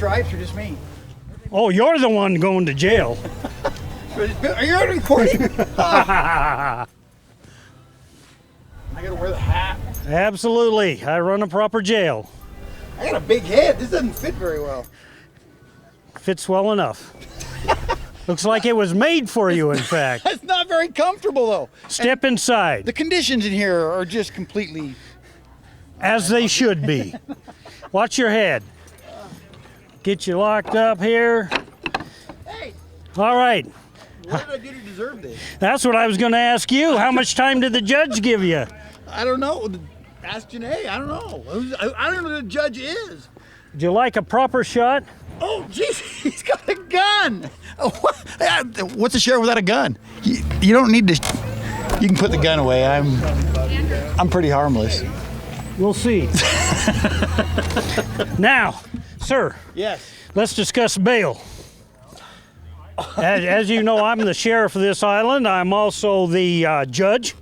stripes or just me? Oh, you're the one going to jail. Are you already recording? I gotta wear the hat. Absolutely. I run a proper jail. I got a big head. This doesn't fit very well. Fits well enough. Looks like it was made for you, in fact. It's not very comfortable, though. Step inside. The conditions in here are just completely... As they should be. Watch your head. Get you locked up here. Hey! All right. What did I do to deserve this? That's what I was going to ask you. How much time did the judge give you? I don't know. Ask Janae. I don't know. I don't know who the judge is. Would you like a proper shot? Oh, jeez, he's got a gun. What's a sheriff without a gun? You don't need to. You can put the gun away. I'm pretty harmless. We'll see. Now, sir. Yes. Let's discuss bail. As you know, I'm the sheriff of this island. I'm also the judge.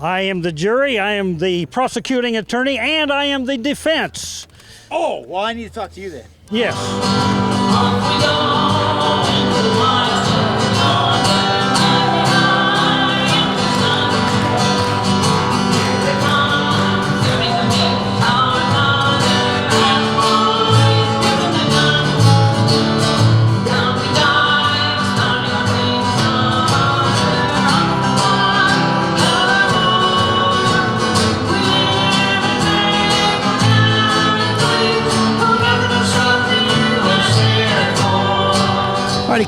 I am the jury. I am the prosecuting attorney, and I am the defense. Oh, well, I need to talk to you then. Yes.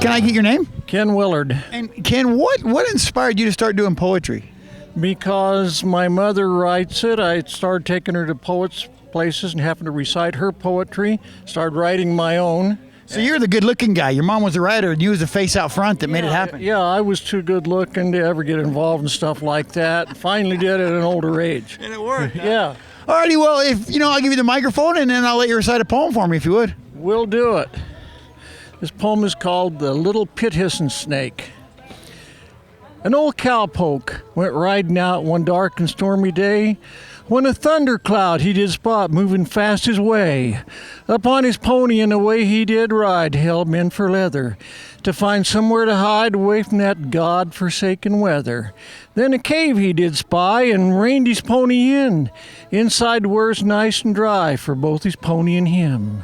Can I get your name? Ken Willard. And Ken, what inspired you to start doing poetry? Because my mother writes it, I started taking her to poets' places and having to recite her poetry. Started writing my own. So you're the good-looking guy. Your mom was a writer, and you was the face out front that made it happen. Yeah, I was too good-looking to ever get involved in stuff like that. Finally did it at an older age. And it worked. Huh? Yeah. Alrighty, well, I'll give you the microphone, and then I'll let you recite a poem for me, if you would. We'll do it. This poem is called The Little Pit-Hissing Snake. An old cowpoke went riding out one dark and stormy day when a thundercloud he did spot moving fast his way. Upon his pony and away he did ride, hell-bent for leather, to find somewhere to hide away from that God-forsaken weather. Then a cave he did spy and reined his pony in. Inside where's nice and dry for both his pony and him.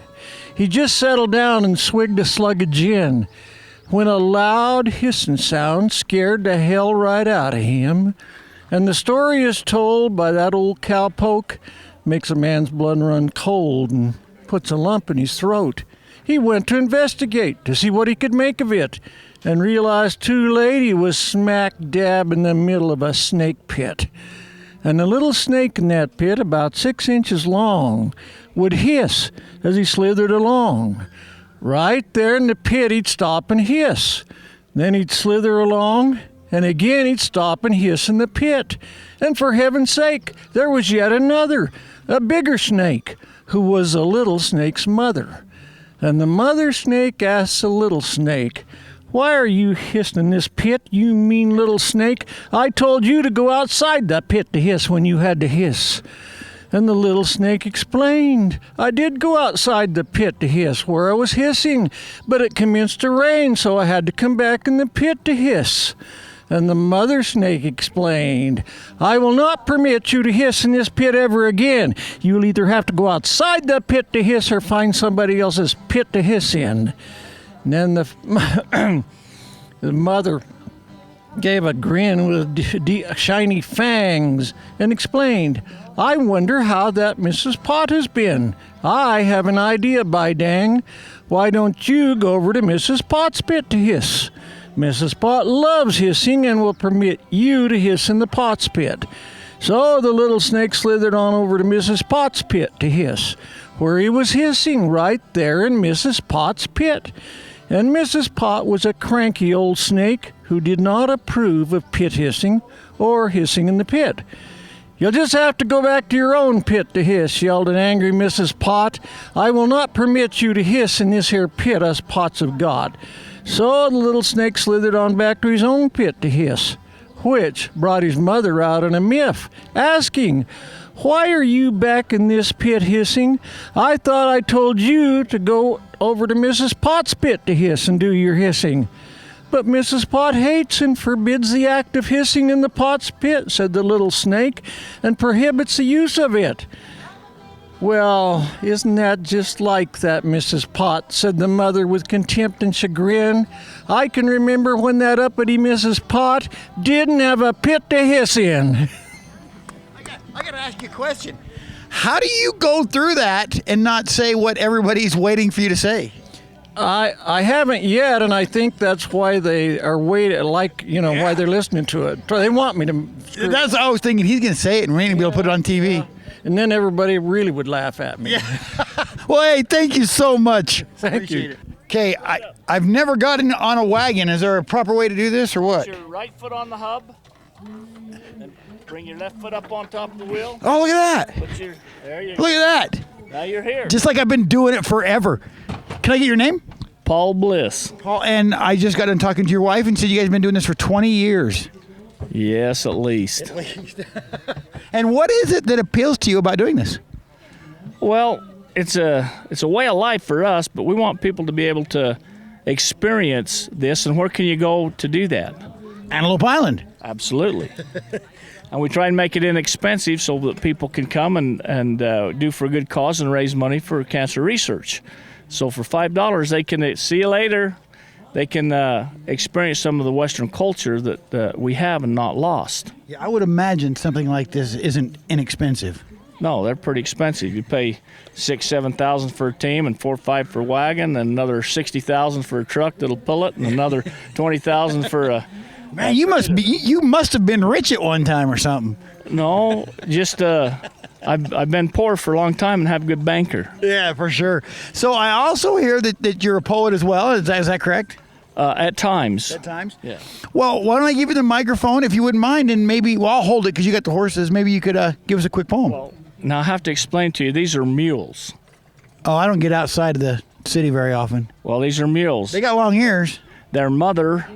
He just settled down and swigged a slug of gin when a loud hissing sound scared the hell right out of him. And the story is told by that old cowpoke, makes a man's blood run cold and puts a lump in his throat. He went to investigate to see what he could make of it and realized too late he was smack dab in the middle of a snake pit. And the little snake in that pit, about 6 inches long, would hiss as he slithered along. Right there in the pit, he'd stop and hiss. Then he'd slither along, and again he'd stop and hiss in the pit. And for heaven's sake, there was yet another, a bigger snake, who was a little snake's mother. And the mother snake asks the little snake, "Why are you hissing in this pit, you mean little snake? I told you to go outside that pit to hiss when you had to hiss." And the little snake explained, "I did go outside the pit to hiss where I was hissing, but it commenced to rain, so I had to come back in the pit to hiss." And the mother snake explained, "I will not permit you to hiss in this pit ever again. You'll either have to go outside the pit to hiss or find somebody else's pit to hiss in." And then the mother gave a grin with shiny fangs and explained, "I wonder how that Mrs. Pot has been. I have an idea, by dang. Why don't you go over to Mrs. Pot's pit to hiss? Mrs. Pot loves hissing and will permit you to hiss in the Pot's pit." So the little snake slithered on over to Mrs. Pot's pit to hiss, where he was hissing right there in Mrs. Pot's pit. And Mrs. Pot was a cranky old snake who did not approve of pit hissing or hissing in the pit. "You'll just have to go back to your own pit to hiss," yelled an angry Mrs. Pot. "I will not permit you to hiss in this here pit, us pots of God." So the little snake slithered on back to his own pit to hiss, which brought his mother out in a miff, asking, Why are you back in this pit hissing? I thought I told you to go over to Mrs. Pot's pit to hiss and do your hissing. But Mrs. Pot hates and forbids the act of hissing in the pot's pit, said the little snake, and prohibits the use of it. Well, isn't that just like that, Mrs. Pot, said the mother with contempt and chagrin. I can remember when that uppity Mrs. Pot didn't have a pit to hiss in. I got to ask you a question. How do you go through that and not say what everybody's waiting for you to say? I haven't yet, and I think that's why they are waiting, why they're listening to it. They want me to. That's what I was thinking. He's going to say it, and we're going to be able to put it on TV. Yeah. And then everybody really would laugh at me. Yeah. Well, hey, thank you so much. Thank you. Okay, I've never gotten on a wagon. Is there a proper way to do this, or what? Put your right foot on the hub, and bring your left foot up on top of the wheel. Oh, look at that. There you Look at that. Now you're here. Just like I've been doing it forever. Can I get your name? Paul Bliss. Paul, and I just got done talking to your wife and said you guys have been doing this for 20 years. Yes, at least. And what is it that appeals to you about doing this? Well, it's a way of life for us, but we want people to be able to experience this. And where can you go to do that? Antelope Island. Absolutely. And we try and make it inexpensive so that people can come and do for a good cause and raise money for cancer research. So for $5, they can see you later. They can experience some of the Western culture that we have and not lost. Yeah, I would imagine something like this isn't inexpensive. No, they're pretty expensive. You pay $6,000-7,000 for a team, and $4 or $5 for a wagon, and another $60,000 for a truck that'll pull it, and another $20,000 for a. Man, you must have been rich at one time or something. No, just I've been poor for a long time and have a good banker. Yeah, for sure. So I also hear that you're a poet as well. Is that correct? At times. At times? Yeah. Well, why don't I give you the microphone if you wouldn't mind, and maybe I'll hold it because you got the horses. Maybe you could give us a quick poem. Well, now I have to explain to you, these are mules. Oh, I don't get outside of the city very often. Well, these are mules. They got long ears. Their mother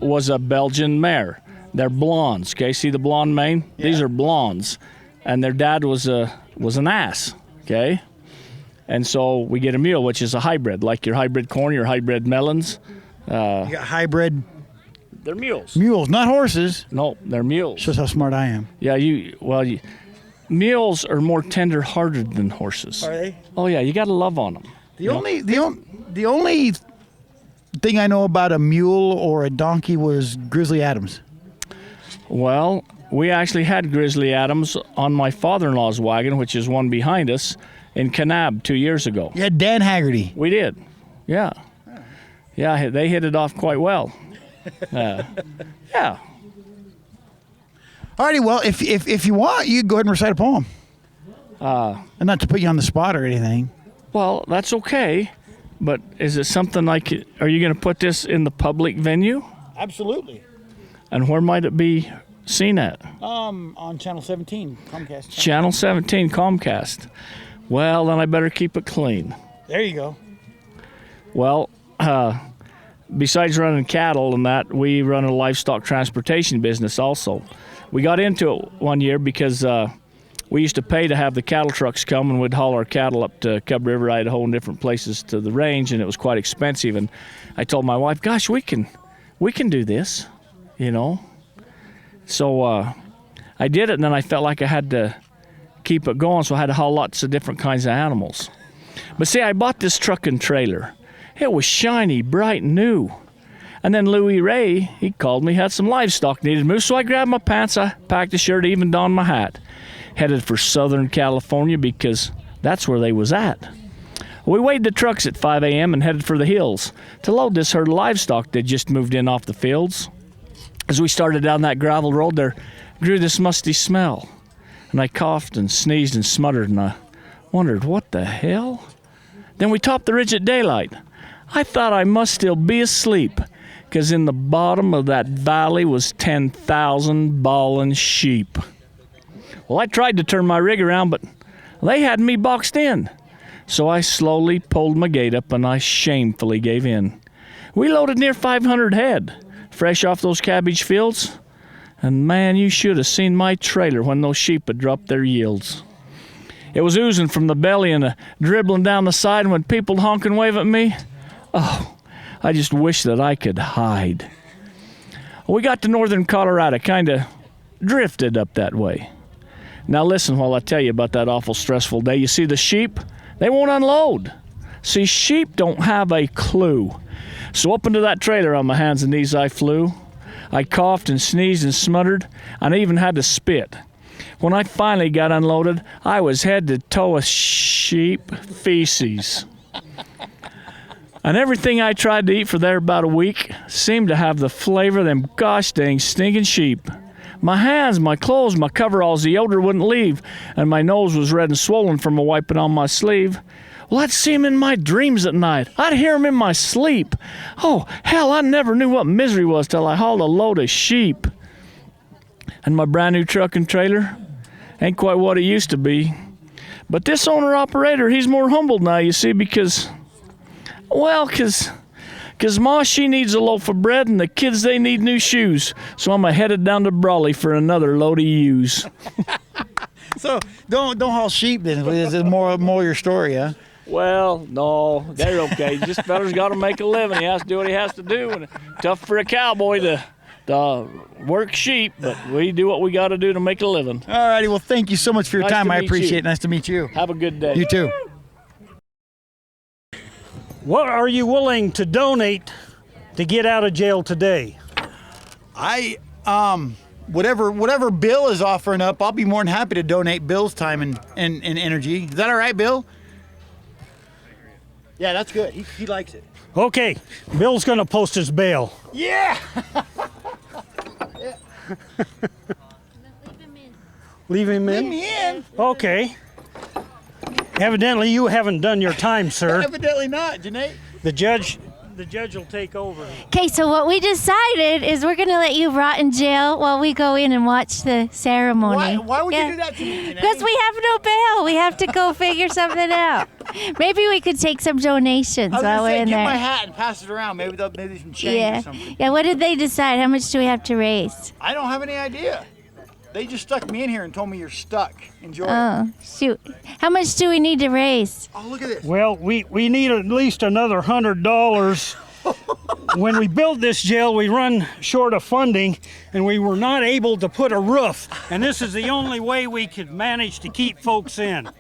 was a Belgian mare. They're blondes, okay? See the blonde mane? Yeah. These are blondes. And their dad was an ass, okay? And so we get a mule, which is a hybrid, like your hybrid corn, your hybrid melons. You got hybrid. They're mules. Mules, not horses. No, they're mules. Shows how smart I am. Yeah, mules are more tender-hearted than horses. Are they? Oh yeah, you got to love on them. The only thing I know about a mule or a donkey was Grizzly Adams. Well, we actually had Grizzly Adams on my father-in-law's wagon, which is one behind us, in Kanab 2 years ago. You had Dan Haggerty. We did. Yeah. Yeah, they hit it off quite well. Yeah. Alrighty, well, if you want, you can go ahead and recite a poem. And not to put you on the spot or anything. Well, that's okay. But is it something like, are you going to put this in the public venue? Absolutely. And where might it be seen at? On Channel 17, Comcast. Channel 17, Comcast. Well, then I better keep it clean. There you go. Well, besides running cattle and that, we run a livestock transportation business also. We got into it one year because we used to pay to have the cattle trucks come, and we'd haul our cattle up to Cub River, Idaho, and different places to the range, and it was quite expensive. And I told my wife, gosh, we can do this, you know. So I did it, and then I felt like I had to keep it going, so I had to haul lots of different kinds of animals. But see, I bought this truck and trailer. It was shiny, bright, and new. And then Louis Ray, he called me, had some livestock needed moved, so I grabbed my pants, I packed a shirt, even donned my hat. Headed for Southern California because that's where they was at. We weighed the trucks at 5 a.m. and headed for the hills to load this herd of livestock that just moved in off the fields. As we started down that gravel road, there grew this musty smell. And I coughed and sneezed and smuttered, and I wondered, what the hell? Then we topped the ridge at daylight. I thought I must still be asleep, because in the bottom of that valley was 10,000 bawling sheep. Well, I tried to turn my rig around, but they had me boxed in. So I slowly pulled my gate up, and I shamefully gave in. We loaded near 500 head, fresh off those cabbage fields, And man, you should have seen my trailer when those sheep had dropped their yields. It was oozing from the belly and dribbling down the side, and when people honk and wave at me, oh, I just wish that I could hide. We got to northern Colorado, kind of drifted up that way. Now listen while I tell you about that awful stressful day. You see the sheep? They won't unload. See, sheep don't have a clue. So up into that trailer on my hands and knees I flew. I coughed and sneezed and smuttered, and I even had to spit. When I finally got unloaded, I was head to toe with sheep feces. And everything I tried to eat for there about a week seemed to have the flavor of them gosh dang stinking sheep. My hands, my clothes, my coveralls, the odor wouldn't leave, and my nose was red and swollen from a wiping on my sleeve. Well, I'd see him in my dreams at night. I'd hear him in my sleep. Oh, hell, I never knew what misery was till I hauled a load of sheep. And my brand new truck and trailer ain't quite what it used to be. But this owner-operator, he's more humbled now, you see, because Ma, she needs a loaf of bread, and the kids, they need new shoes. So I'm headed down to Brawley for another load of ewes. So don't haul sheep then. This is more your story, huh? Well, no, they're okay. Just feller's got to make a living. He has to do what he has to do. And it's tough for a cowboy to work sheep, but we do what we got to do to make a living. All righty. Well, thank you so much for your time. I appreciate it. Nice to meet you. Have a good day. You too. What are you willing to donate to get out of jail today? Whatever Bill is offering up, I'll be more than happy to donate Bill's time and energy. Is that all right, Bill? Yeah, that's good. He likes it. Okay, Bill's gonna post his bail. Yeah! Leave him in? Leave me in. Okay. Evidently you haven't done your time, sir. Evidently not, Janae. The judge will take over. Okay, so what we decided is we're going to let you rot in jail while we go in and watch the ceremony. Why would you do that to me, Janae? Because we have no bail. We have to go figure something out. Maybe we could take some donations while we're in get there. my hat and pass it around. Maybe some change or something. Yeah, what did they decide? How much do we have to raise? I don't have any idea. They just stuck me in here and told me you're stuck. Enjoy it. Oh, shoot. How much do we need to raise? Oh, look at this. Well, we need at least another $100. When we built this jail, we run short of funding, and we were not able to put a roof. And this is the only way we could manage to keep folks in.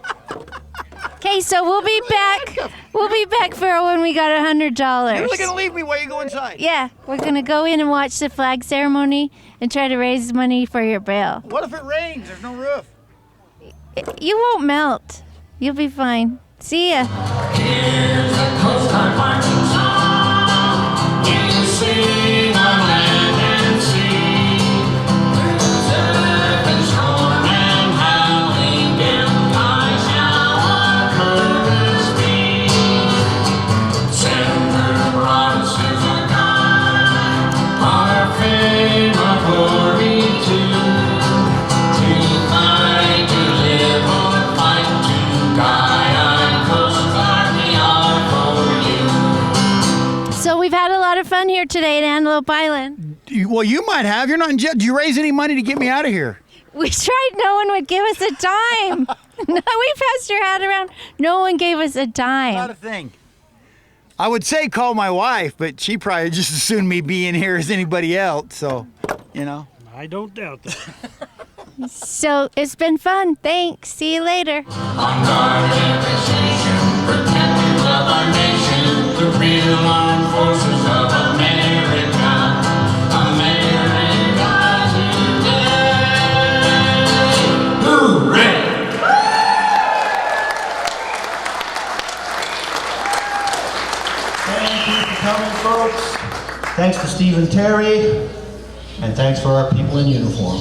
Okay, so we'll be back. We'll be back for when we got $100. You're really gonna leave me while you go inside? Yeah, we're gonna go in and watch the flag ceremony and try to raise money for your bail. What if it rains? There's no roof. You won't melt. You'll be fine. See ya. Here's a Coast Guard marching song. You see the land and sea. Through surf and storm and howling gale, I shall our purpose be. Send promises of God, our fame, our glory too. To fight, to live, or fight to die, our Coast Guard, we are for you. So we've had a lot of fun here today at Antelope Island. Well, you might have. You're not in jail. Did you raise any money to get me out of here? We tried. No one would give us a dime. No, we passed your hat around. No one gave us a dime. Not a thing. I would say call my wife, but she probably just as soon me be in here as anybody else. So, you know. I don't doubt that. So it's been fun. Thanks. See you later. On guard every station, protectors of our nation, the real armed forces of America, America today. Hooray! Thank you for coming, folks. Thanks to Steve and Terry, and thanks for our people in uniform.